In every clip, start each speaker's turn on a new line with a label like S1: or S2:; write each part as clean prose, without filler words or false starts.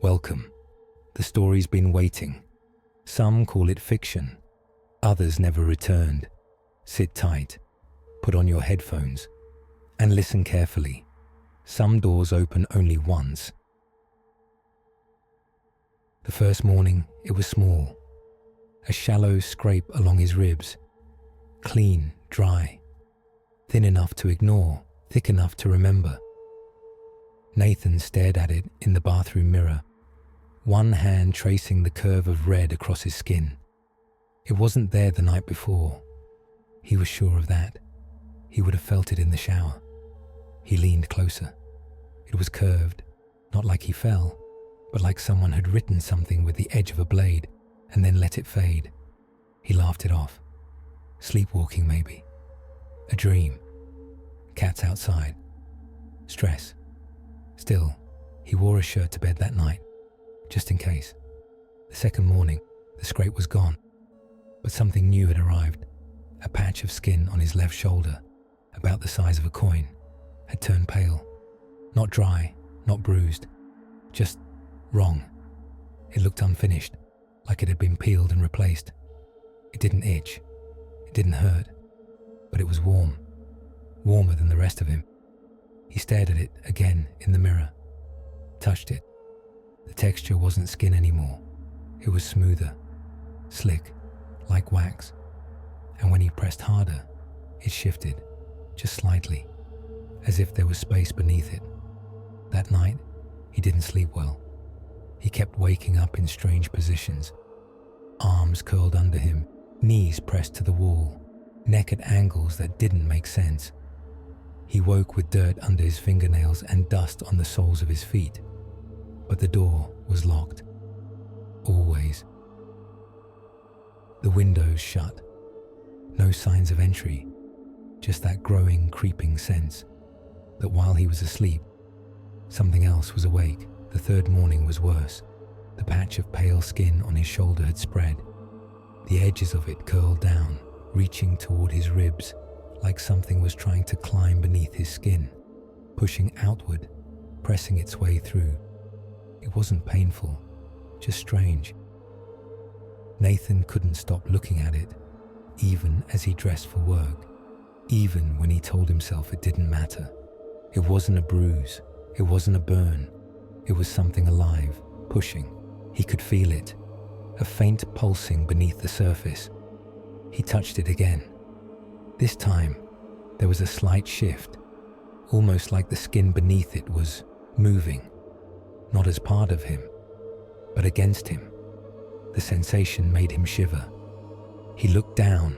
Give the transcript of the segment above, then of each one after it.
S1: Welcome. The story's been waiting. Some call it fiction. Others never returned. Sit tight, put on your headphones, and listen carefully. Some doors open only once. The first morning, it was small. A shallow scrape along his ribs. Clean, dry. Thin enough to ignore, thick enough to remember. Nathan stared at it in the bathroom mirror, one hand tracing the curve of red across his skin. It wasn't there the night before. He was sure of that. He would have felt it in the shower. He leaned closer. It was curved, not like he fell, but like someone had written something with the edge of a blade and then let it fade. He laughed it off. Sleepwalking, maybe. A dream. Cats outside. Stress. Still, he wore a shirt to bed that night, just in case. The second morning, the scrape was gone, but something new had arrived. A patch of skin on his left shoulder, about the size of a coin, had turned pale. Not dry, not bruised, just wrong. It looked unfinished, like it had been peeled and replaced. It didn't itch, it didn't hurt, but it was warm, warmer than the rest of him. He stared at it again in the mirror, touched it. The texture wasn't skin anymore. It was smoother, slick, like wax. And when he pressed harder, it shifted, just slightly, as if there was space beneath it. That night, he didn't sleep well. He kept waking up in strange positions. Arms curled under him, knees pressed to the wall, neck at angles that didn't make sense. He woke with dirt under his fingernails and dust on the soles of his feet. But the door was locked. Always. The windows shut. No signs of entry, just that growing, creeping sense that while he was asleep, something else was awake. The third morning was worse. The patch of pale skin on his shoulder had spread. The edges of it curled down, reaching toward his ribs, like something was trying to climb beneath his skin, pushing outward, pressing its way through. It wasn't painful, just strange. Nathan couldn't stop looking at it, even as he dressed for work, even when he told himself it didn't matter. It wasn't a bruise, it wasn't a burn, it was something alive, pushing. He could feel it, a faint pulsing beneath the surface. He touched it again. This time, there was a slight shift, almost like the skin beneath it was moving, not as part of him, but against him. The sensation made him shiver. He looked down,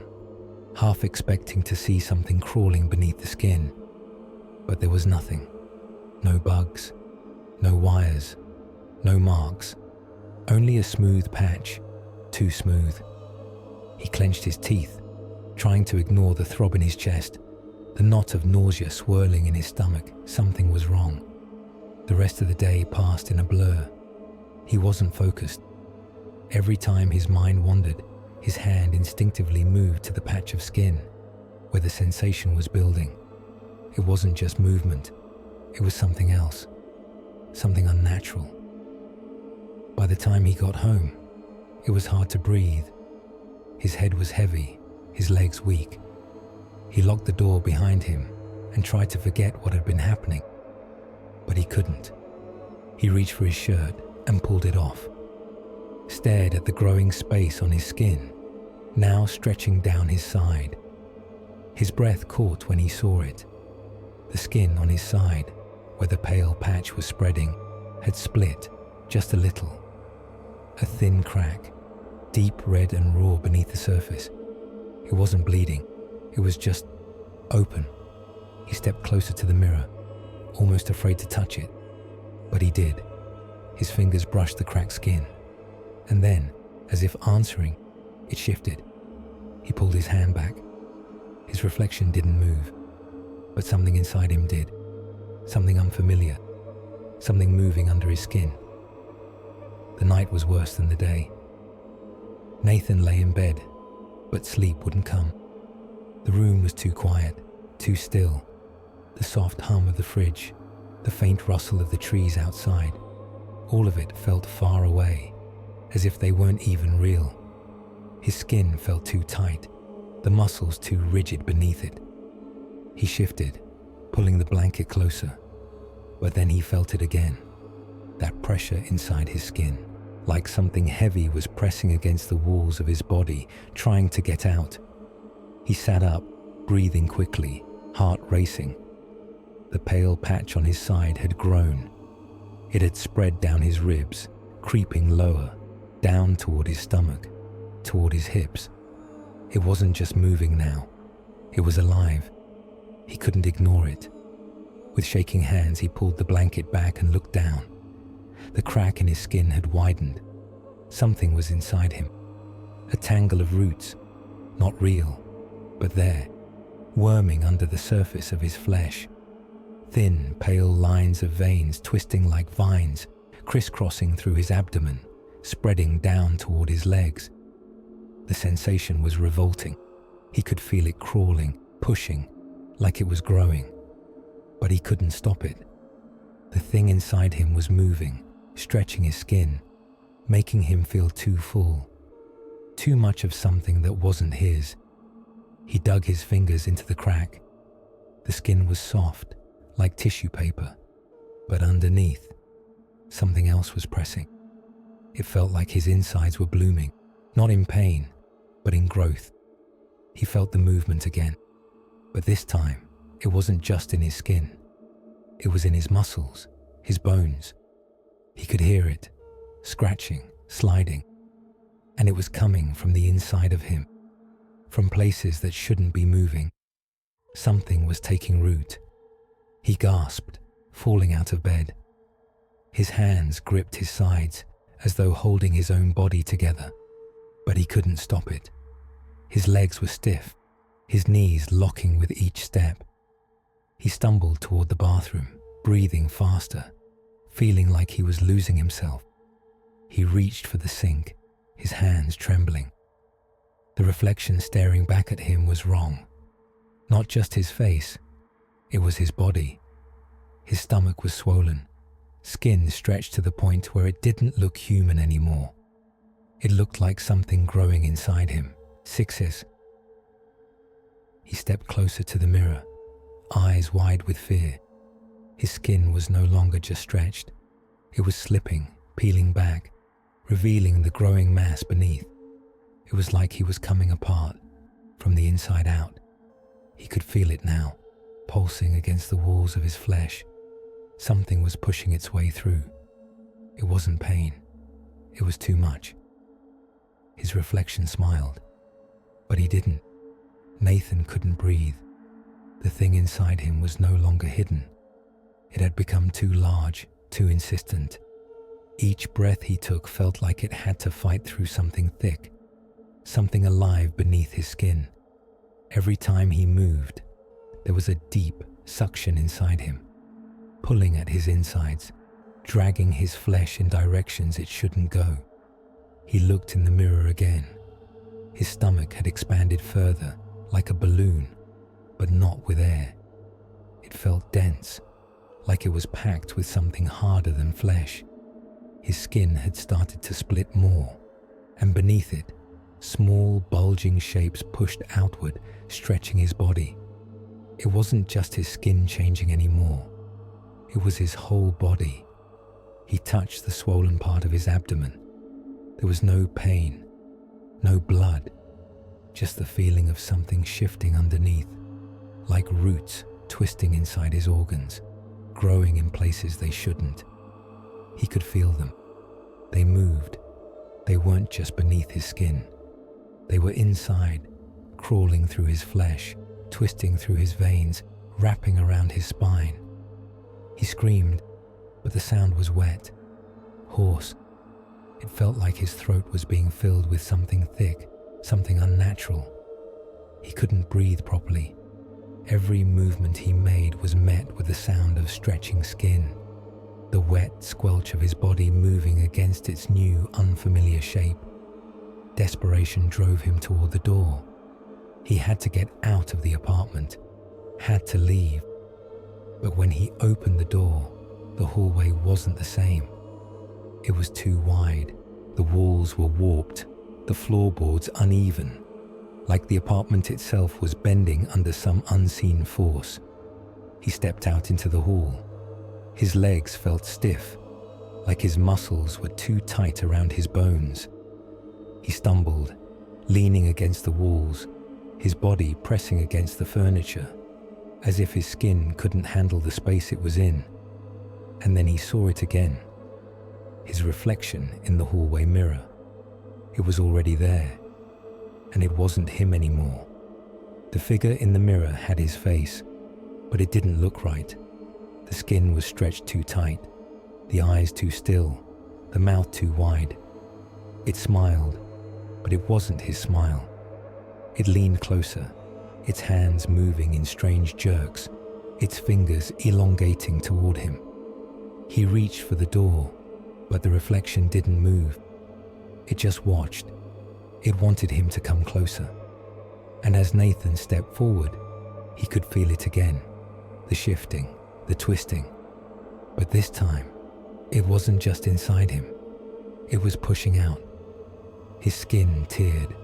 S1: half expecting to see something crawling beneath the skin, but there was nothing. No bugs, no wires, no marks, only a smooth patch, too smooth. He clenched his teeth, trying to ignore the throb in his chest, the knot of nausea swirling in his stomach. Something was wrong. The rest of the day passed in a blur. He wasn't focused. Every time his mind wandered, his hand instinctively moved to the patch of skin where the sensation was building. It wasn't just movement. It was something else, something unnatural. By the time he got home, it was hard to breathe. His head was heavy, his legs weak. He locked the door behind him and tried to forget what had been happening, but he couldn't. He reached for his shirt and pulled it off, stared at the growing space on his skin, now stretching down his side. His breath caught when he saw it. The skin on his side, where the pale patch was spreading, had split just a little. A thin crack, deep red and raw beneath the surface. It wasn't bleeding, it was just open. He stepped closer to the mirror, almost afraid to touch it, but he did. His fingers brushed the cracked skin, and then, as if answering, it shifted. He pulled his hand back. His reflection didn't move, but something inside him did. Something unfamiliar, something moving under his skin. The night was worse than the day. Nathan lay in bed, but sleep wouldn't come. The room was too quiet, too still. The soft hum of the fridge, the faint rustle of the trees outside, All of it felt far away, as if they weren't even real. His skin felt too tight, the muscles too rigid beneath it. He shifted, pulling the blanket closer, but then he felt it again, that pressure inside his skin, like something heavy was pressing against the walls of his body, trying to get out. He sat up, breathing quickly, heart racing. The pale patch on his side had grown. It had spread down his ribs, creeping lower, down toward his stomach, toward his hips. It wasn't just moving now. It was alive. He couldn't ignore it. With shaking hands, he pulled the blanket back and looked down. The crack in his skin had widened. Something was inside him. A tangle of roots, not real, but there, worming under the surface of his flesh. Thin, pale lines of veins twisting like vines, crisscrossing through his abdomen, spreading down toward his legs. The sensation was revolting. He could feel it crawling, pushing, like it was growing. But he couldn't stop it. The thing inside him was moving, stretching his skin, making him feel too full, too much of something that wasn't his. He dug his fingers into the crack. The skin was soft, like tissue paper, but underneath, something else was pressing. It felt like his insides were blooming, not in pain, but in growth. He felt the movement again, but this time, it wasn't just in his skin. It was in his muscles, his bones. He could hear it, scratching, sliding, and it was coming from the inside of him, from places that shouldn't be moving. Something was taking root. He gasped, falling out of bed. His hands gripped his sides as though holding his own body together, but he couldn't stop it. His legs were stiff, his knees locking with each step. He stumbled toward the bathroom, breathing faster, feeling like he was losing himself. He reached for the sink, his hands trembling. The reflection staring back at him was wrong. Not just his face, it was his body. His stomach was swollen, skin stretched to the point where it didn't look human anymore. It looked like something growing inside him. Sixes. He stepped closer to the mirror, eyes wide with fear. His skin was no longer just stretched. It was slipping, peeling back, revealing the growing mass beneath. It was like he was coming apart, from the inside out. He could feel it now, pulsing against the walls of his flesh. Something was pushing its way through. It wasn't pain. It was too much. His reflection smiled, but he didn't. Nathan couldn't breathe. The thing inside him was no longer hidden. It had become too large, too insistent. Each breath he took felt like it had to fight through something thick, something alive beneath his skin. Every time he moved, there was a deep suction inside him, pulling at his insides, dragging his flesh in directions it shouldn't go. He looked in the mirror again. His stomach had expanded further, like a balloon, but not with air. It felt dense, like it was packed with something harder than flesh. His skin had started to split more, and beneath it, small, bulging shapes pushed outward, stretching his body. It wasn't just his skin changing anymore. It was his whole body. He touched the swollen part of his abdomen. There was no pain, no blood, just the feeling of something shifting underneath, like roots twisting inside his organs, growing in places they shouldn't. He could feel them. They moved. They weren't just beneath his skin. They were inside, crawling through his flesh, twisting through his veins, wrapping around his spine. He screamed, but the sound was wet, hoarse. It felt like his throat was being filled with something thick, something unnatural. He couldn't breathe properly. Every movement he made was met with the sound of stretching skin, the wet squelch of his body moving against its new, unfamiliar shape. Desperation drove him toward the door. He had to get out of the apartment, had to leave. But when he opened the door, the hallway wasn't the same. It was too wide. The walls were warped, the floorboards uneven, like the apartment itself was bending under some unseen force. He stepped out into the hall. His legs felt stiff, like his muscles were too tight around his bones. He stumbled, leaning against the walls, his body pressing against the furniture, as if his skin couldn't handle the space it was in. And then he saw it again. His reflection in the hallway mirror. It was already there, and it wasn't him anymore. The figure in the mirror had his face, but it didn't look right. The skin was stretched too tight, the eyes too still, the mouth too wide. It smiled, but it wasn't his smile. It leaned closer, its hands moving in strange jerks, its fingers elongating toward him. He reached for the door, but the reflection didn't move. It just watched. It wanted him to come closer. And as Nathan stepped forward, he could feel it again, the shifting, the twisting. But this time, it wasn't just inside him. It was pushing out. His skin teared.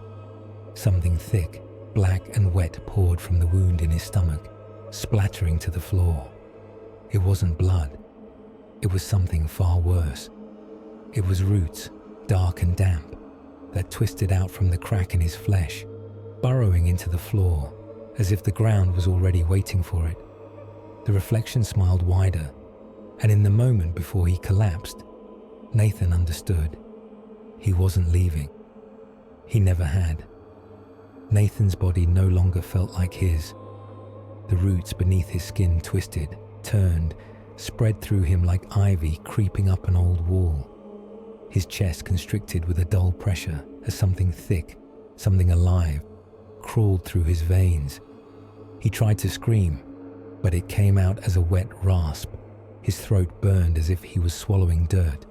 S1: Something thick, black and wet poured from the wound in his stomach, splattering to the floor. It wasn't blood. It was something far worse. It was roots, dark and damp, that twisted out from the crack in his flesh, burrowing into the floor, as if the ground was already waiting for it. The reflection smiled wider, and in the moment before he collapsed, Nathan understood. He wasn't leaving. He never had. Nathan's body no longer felt like his. The roots beneath his skin twisted, turned, spread through him like ivy creeping up an old wall. His chest constricted with a dull pressure as something thick, something alive, crawled through his veins. He tried to scream, but it came out as a wet rasp. His throat burned as if he was swallowing dirt.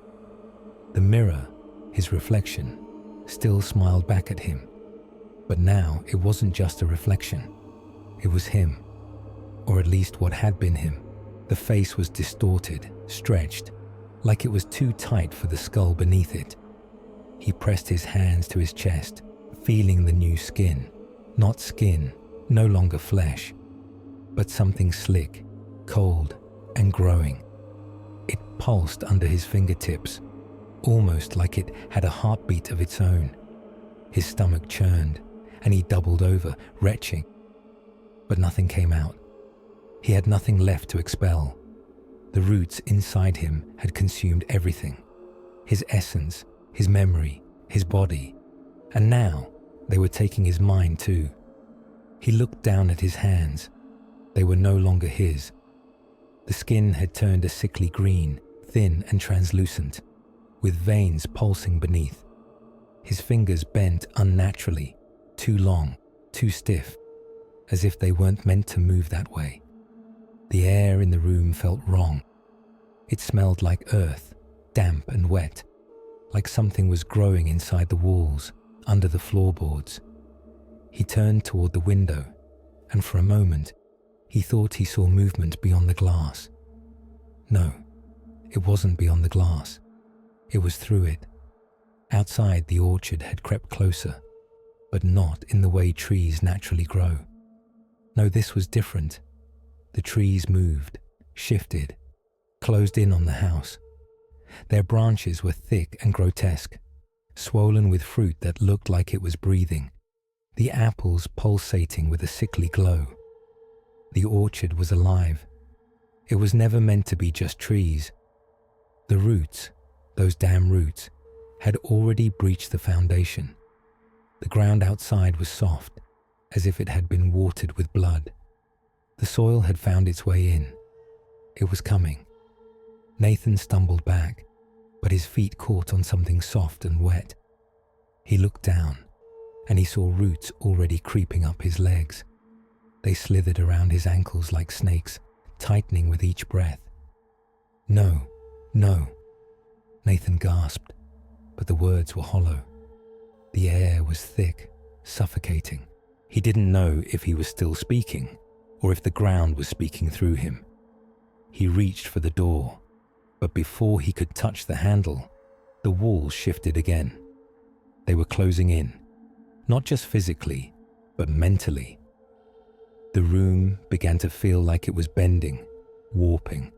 S1: The mirror, his reflection, still smiled back at him. But now it wasn't just a reflection. It was him, or at least what had been him. The face was distorted, stretched, like it was too tight for the skull beneath it. He pressed his hands to his chest, feeling the new skin. Not skin, no longer flesh, but something slick, cold, and growing. It pulsed under his fingertips, almost like it had a heartbeat of its own. His stomach churned, and he doubled over, retching. But nothing came out. He had nothing left to expel. The roots inside him had consumed everything. His essence, his memory, his body. And now they were taking his mind too. He looked down at his hands. They were no longer his. The skin had turned a sickly green, thin and translucent, with veins pulsing beneath. His fingers bent unnaturally, too long, too stiff, as if they weren't meant to move that way. The air in the room felt wrong. It smelled like earth, damp and wet, like something was growing inside the walls, under the floorboards. He turned toward the window, and for a moment, he thought he saw movement beyond the glass. No, it wasn't beyond the glass. It was through it. Outside, the orchard had crept closer, but not in the way trees naturally grow. No, this was different. The trees moved, shifted, closed in on the house. Their branches were thick and grotesque, swollen with fruit that looked like it was breathing, the apples pulsating with a sickly glow. The orchard was alive. It was never meant to be just trees. The roots, those damn roots, had already breached the foundation. The ground outside was soft, as if it had been watered with blood. The soil had found its way in. It was coming. Nathan stumbled back, but his feet caught on something soft and wet. He looked down, and he saw roots already creeping up his legs. They slithered around his ankles like snakes, tightening with each breath. No, no, Nathan gasped, but the words were hollow. The air was thick, suffocating. He didn't know if he was still speaking, or if the ground was speaking through him. He reached for the door, but before he could touch the handle, The walls shifted again. They were closing in, not just physically, but mentally. The room began to feel like it was bending, warping,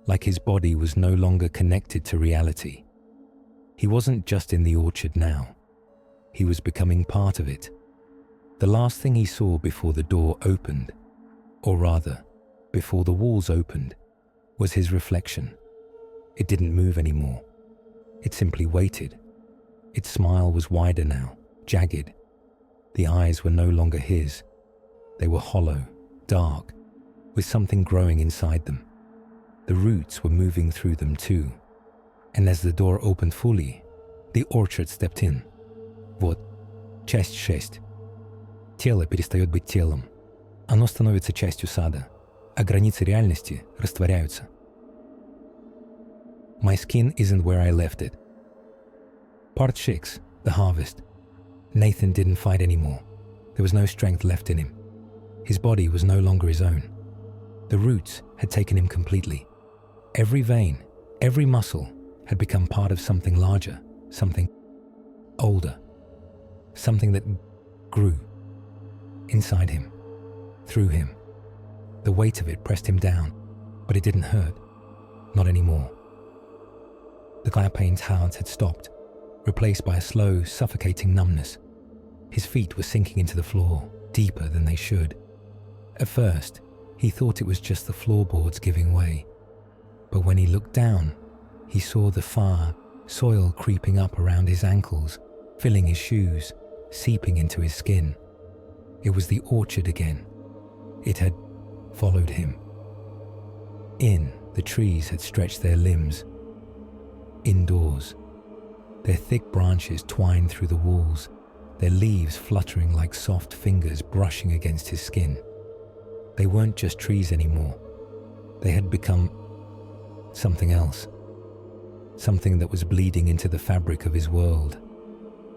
S1: like his body was no longer connected to reality. He wasn't just in the orchard now. He was becoming part of it. The last thing he saw before the door opened, or rather, before the walls opened, was his reflection. It didn't move anymore. It simply waited. Its smile was wider now, jagged. The eyes were no longer his. They were hollow, dark, with something growing inside them. The roots were moving through them too. And as the door opened fully, the orchard stepped in. Вот, часть 6. Тело перестает быть телом. Оно становится частью сада, а границы реальности растворяются. My skin isn't where I left it. Part 6, the harvest. Nathan didn't fight anymore. There was no strength left in him. His body was no longer his own. The roots had taken him completely. Every vein, every muscle had become part of something larger, something older, something that grew inside him, through him. The weight of it pressed him down, but it didn't hurt. Not anymore. The Glapain's hounds had stopped, replaced by a slow, suffocating numbness. His feet were sinking into the floor, deeper than they should. At first, he thought it was just the floorboards giving way. But when he looked down, he saw the far soil creeping up around his ankles, filling his shoes, seeping into his skin. It was the orchard again. It had followed him. In, the trees had stretched their limbs. Indoors, their thick branches twined through the walls, their leaves fluttering like soft fingers brushing against his skin. They weren't just trees anymore. They had become something else, something that was bleeding into the fabric of his world.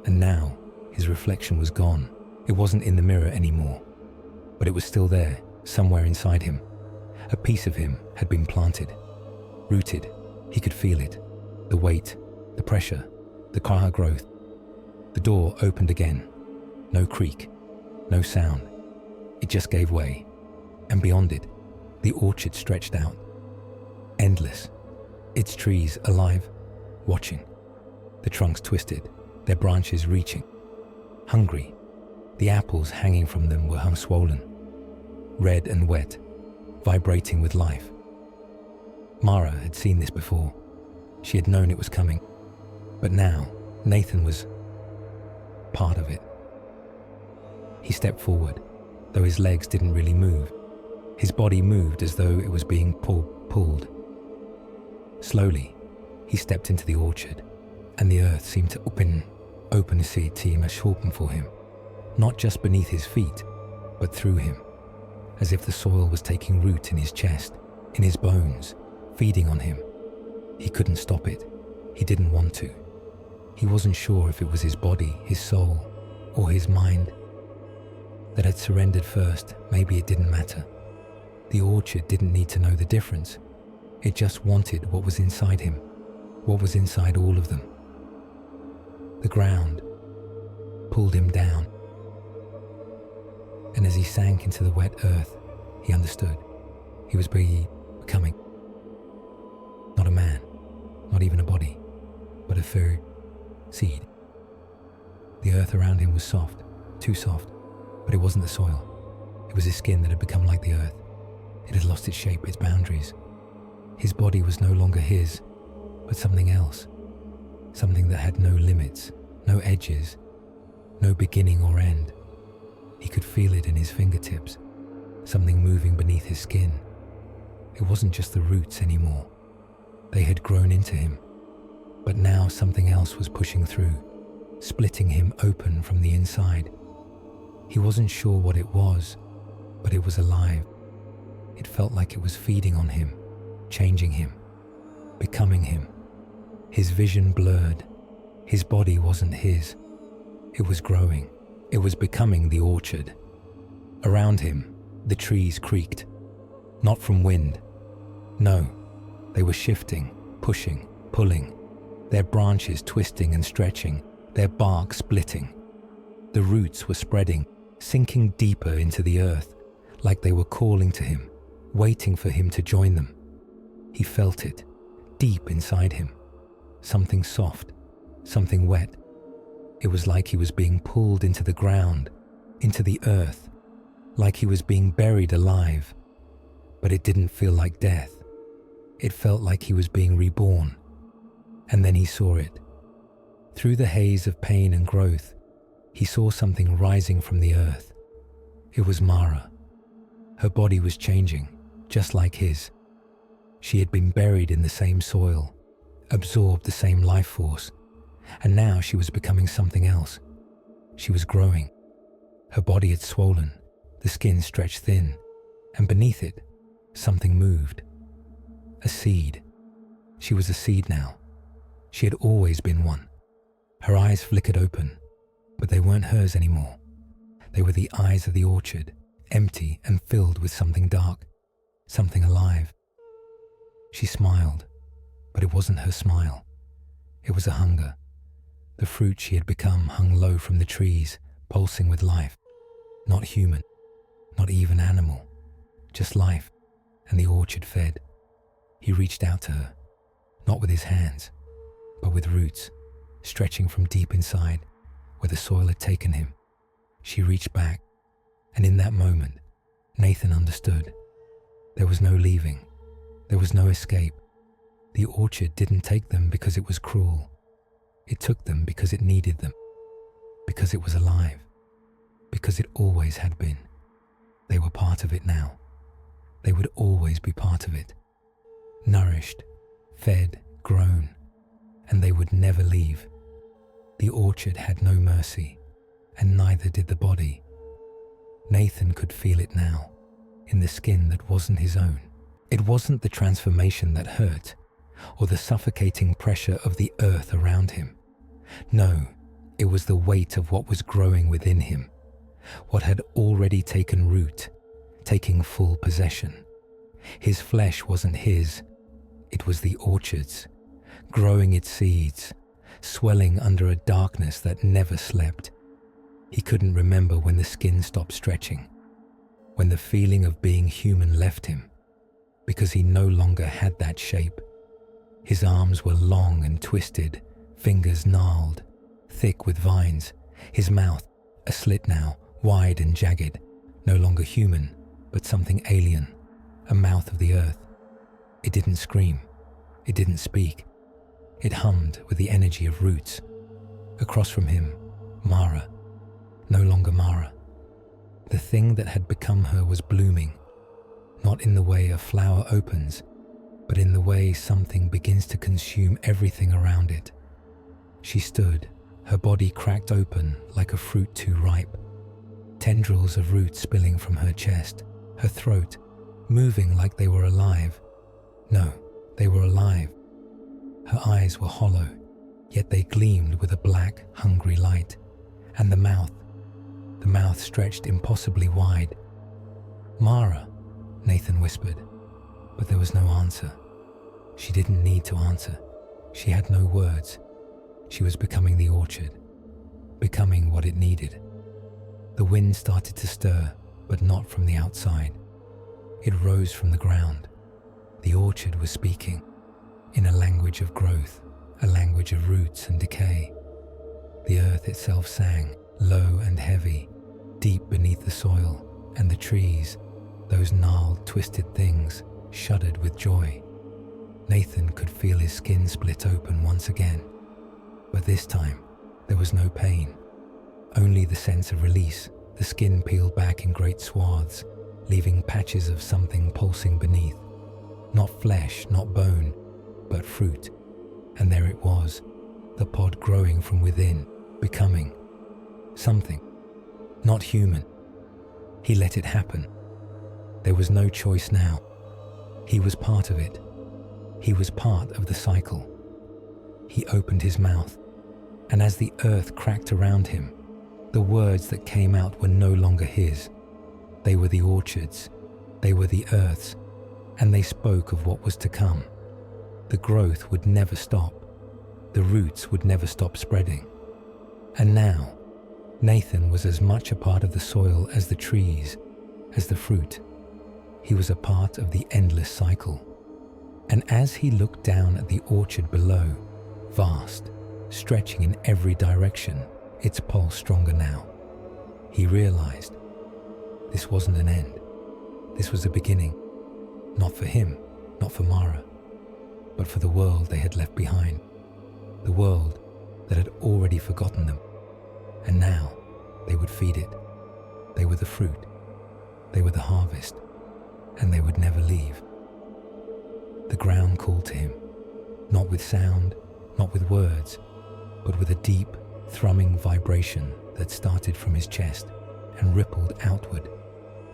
S1: And now, his reflection was gone. It wasn't in the mirror anymore, but it was still there, somewhere inside him. A piece of him had been planted, rooted. He could feel it, the weight, the pressure, the car growth. The door opened again. No creak, no sound. It just gave way. And beyond it, the orchard stretched out. Endless. Its trees alive, watching. The trunks twisted, their branches reaching. Hungry. The apples hanging from them were swollen, red and wet, vibrating with life. Mara had seen this before. She had known it was coming. But now, Nathan was part of it. He stepped forward, though his legs didn't really move. His body moved as though it was being pulled. Slowly, he stepped into the orchard, and the earth seemed to open sig till open for him, not just beneath his feet, but through him, as if the soil was taking root in his chest, in his bones, feeding on him. He couldn't stop it. He didn't want to. He wasn't sure if it was his body, his soul, or his mind that had surrendered first. Maybe it didn't matter. The orchard didn't need to know the difference. It just wanted what was inside him, what was inside all of them. The ground pulled him down, and as he sank into the wet earth, he understood. He was becoming not a man, not even a body, but a fur seed. The earth around him was soft, too soft, but it wasn't the soil. It was his skin that had become like the earth. It had lost its shape, its boundaries. His body was no longer his, but something else. Something that had no limits, no edges, no beginning or end. He could feel it in his fingertips, something moving beneath his skin. It wasn't just the roots anymore. They had grown into him, but now something else was pushing through, splitting him open from the inside. He wasn't sure what it was, but it was alive. It felt like it was feeding on him, changing him, becoming him. His vision blurred. His body wasn't his. It was growing. It was becoming the orchard. Around him, the trees creaked. Not from wind. No, they were shifting, pushing, pulling, their branches twisting and stretching, their bark splitting. The roots were spreading, sinking deeper into the earth, like they were calling to him, waiting for him to join them. He felt it, deep inside him. Something soft, something wet. It was like he was being pulled into the ground, into the earth, like he was being buried alive. But it didn't feel like death. It felt like he was being reborn. And then he saw it. Through the haze of pain and growth, he saw something rising from the earth. It was Mara. Her body was changing, just like his. She had been buried in the same soil, absorbed the same life force, and now she was becoming something else. She was growing. Her body had swollen, the skin stretched thin, and beneath it, something moved. A seed. She was a seed now. She had always been one. Her eyes flickered open, but they weren't hers anymore. They were the eyes of the orchard, empty and filled with something dark, something alive. She smiled, but it wasn't her smile. It was a hunger. The fruit she had become hung low from the trees, pulsing with life. Not human, not even animal, just life, and the orchard fed. He reached out to her, not with his hands, but with roots, stretching from deep inside, where the soil had taken him. She reached back, and in that moment, Nathan understood. There was no leaving. There was no escape. The orchard didn't take them because it was cruel. It took them because it needed them, because it was alive, because it always had been. They were part of it now. They would always be part of it. Nourished, fed, grown, and they would never leave. The orchard had no mercy, and neither did the body. Nathan could feel it now, in the skin that wasn't his own. It wasn't the transformation that hurt, or the suffocating pressure of the earth around him. No, it was the weight of what was growing within him, what had already taken root, taking full possession. His flesh wasn't his, it was the orchard's, growing its seeds, swelling under a darkness that never slept. He couldn't remember when the skin stopped stretching, when the feeling of being human left him, because he no longer had that shape. His arms were long and twisted, fingers gnarled, thick with vines. His mouth, a slit now, wide and jagged, no longer human, but something alien, a mouth of the earth. It didn't scream. It didn't speak. It hummed with the energy of roots. Across from him, Mara, no longer Mara. The thing that had become her was blooming, not in the way a flower opens, but in the way something begins to consume everything around it. She stood, her body cracked open like a fruit too ripe, tendrils of roots spilling from her chest, her throat, moving like they were alive. No, they were alive. Her eyes were hollow, yet they gleamed with a black, hungry light, and the mouth stretched impossibly wide. "Mara," Nathan whispered, but there was no answer. She didn't need to answer. She had no words. She was becoming the orchard, becoming what it needed. The wind started to stir, but not from the outside. It rose from the ground. The orchard was speaking, in a language of growth, a language of roots and decay. The earth itself sang, low and heavy, deep beneath the soil, and the trees, those gnarled, twisted things, shuddered with joy. Nathan could feel his skin split open once again, but this time there was no pain, only the sense of release. The skin peeled back in great swaths, leaving patches of something pulsing beneath. Not flesh, not bone, but fruit. And there it was, the pod growing from within, becoming something, not human. He let it happen. There was no choice now. He was part of it. He was part of the cycle. He opened his mouth, and as the earth cracked around him, the words that came out were no longer his. They were the orchard's, they were the earth's, and they spoke of what was to come. The growth would never stop. The roots would never stop spreading. And now, Nathan was as much a part of the soil as the trees, as the fruit. He was a part of the endless cycle. And as he looked down at the orchard below, vast, stretching in every direction, its pulse stronger now, he realized this wasn't an end. This was a beginning. Not for him, not for Mara, but for the world they had left behind. The world that had already forgotten them. And now they would feed it. They were the fruit. They were the harvest. And they would never leave. The ground called to him, not with sound, not with words, but with a deep, thrumming vibration that started from his chest and rippled outward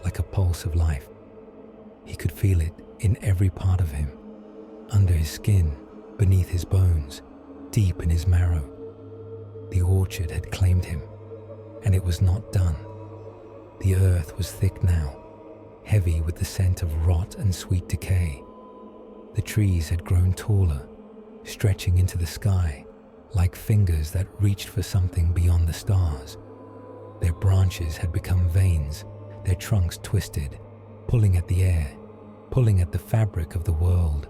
S1: like a pulse of life. He could feel it in every part of him, under his skin, beneath his bones, deep in his marrow. The orchard had claimed him, and it was not done. The earth was thick now, heavy with the scent of rot and sweet decay. The trees had grown taller, stretching into the sky like fingers that reached for something beyond the stars. Their branches had become veins, their trunks twisted, pulling at the air, pulling at the fabric of the world.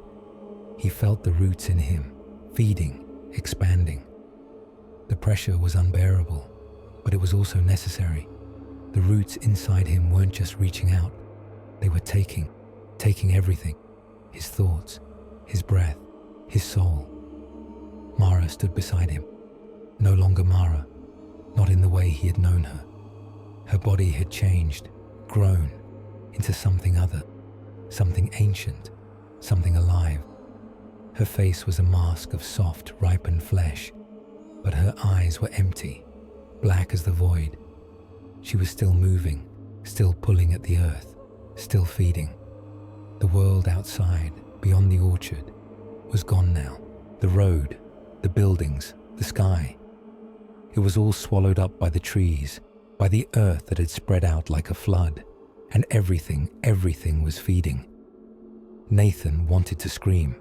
S1: He felt the roots in him, feeding, expanding. The pressure was unbearable, but it was also necessary. The roots inside him weren't just reaching out. They were taking everything. His thoughts, his breath, his soul. Mara stood beside him. No longer Mara, not in the way he had known her. Her body had changed, grown, into something other, something ancient, something alive. Her face was a mask of soft, ripened flesh, but her eyes were empty, black as the void. She was still moving, still pulling at the earth, still feeding. The world outside, beyond the orchard, was gone now. The road, the buildings, the sky. It was all swallowed up by the trees, by the earth that had spread out like a flood, and everything was feeding. Nathan wanted to scream.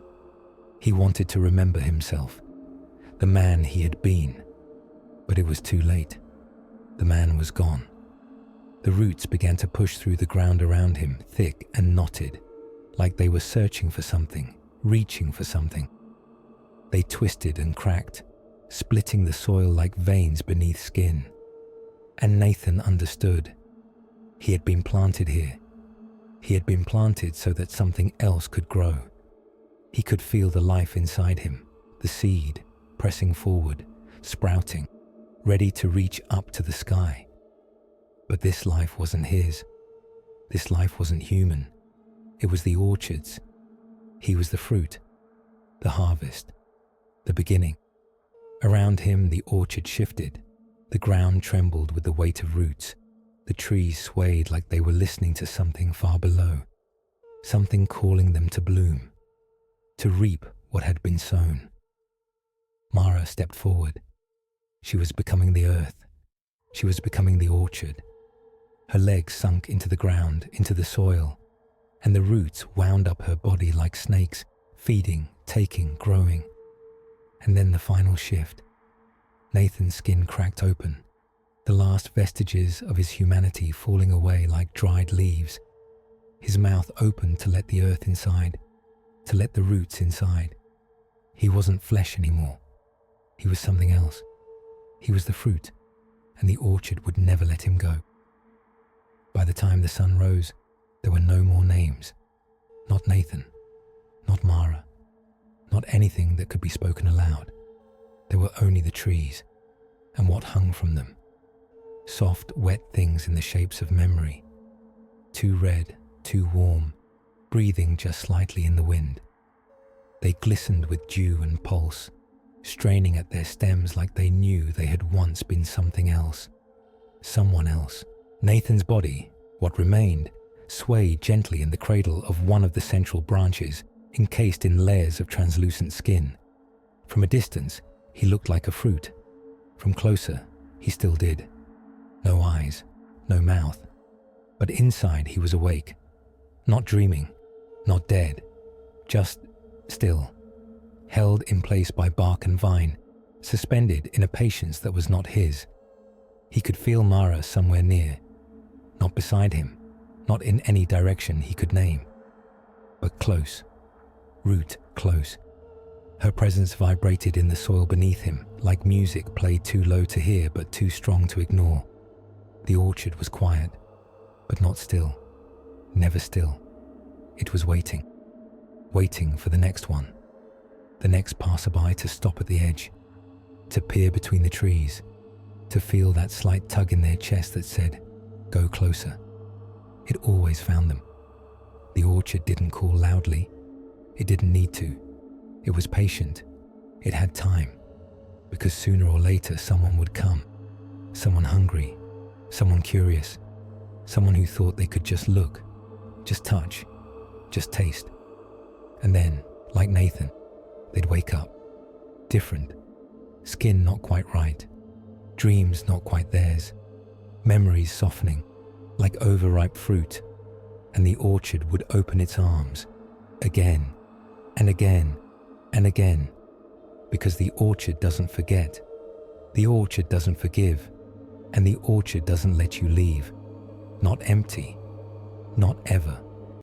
S1: He wanted to remember himself, the man he had been, but it was too late. The man was gone. The roots began to push through the ground around him, thick and knotted, like they were searching for something, reaching for something. They twisted and cracked, splitting the soil like veins beneath skin. And Nathan understood. He had been planted here. He had been planted so that something else could grow. He could feel the life inside him, the seed, pressing forward, sprouting, ready to reach up to the sky. But this life wasn't his. This life wasn't human. It was the orchard's. He was the fruit, the harvest, the beginning. Around him, the orchard shifted. The ground trembled with the weight of roots. The trees swayed like they were listening to something far below, something calling them to bloom, to reap what had been sown. Mara stepped forward. She was becoming the earth. She was becoming the orchard. Her legs sunk into the ground, into the soil, and the roots wound up her body like snakes, feeding, taking, growing. And then the final shift. Nathan's skin cracked open, the last vestiges of his humanity falling away like dried leaves. His mouth opened to let the earth inside, to let the roots inside. He wasn't flesh anymore. He was something else. He was the fruit, and the orchard would never let him go. By the time the sun rose, there were no more names. Not Nathan, not Mara, not anything that could be spoken aloud. There were only the trees, and what hung from them. Soft, wet things in the shapes of memory. Too red, too warm, breathing just slightly in the wind. They glistened with dew and pulse, straining at their stems like they knew they had once been something else. Someone else. Nathan's body, what remained, swayed gently in the cradle of one of the central branches, encased in layers of translucent skin. From a distance, he looked like a fruit. From closer, he still did. No eyes, no mouth. But inside he was awake. Not dreaming, not dead. Just still. held in place by bark and vine, suspended in a patience that was not his. He could feel Mara somewhere near, not beside him, not in any direction he could name, but close, root close. Her presence vibrated in the soil beneath him, like music played too low to hear but too strong to ignore. The orchard was quiet, but not still, never still. It was waiting, waiting for the next one, the next passerby to stop at the edge, to peer between the trees, to feel that slight tug in their chest that said, "Go closer." It always found them. The orchard didn't call loudly. It didn't need to. It was patient. It had time, because sooner or later someone would come. Someone hungry, someone curious, someone who thought they could just look, just touch, just taste. And then, like Nathan, they'd wake up, different, skin not quite right, dreams not quite theirs, memories softening, like overripe fruit, and the orchard would open its arms, again, and again, and again, because the orchard doesn't forget, the orchard doesn't forgive, and the orchard doesn't let you leave, not empty, not ever.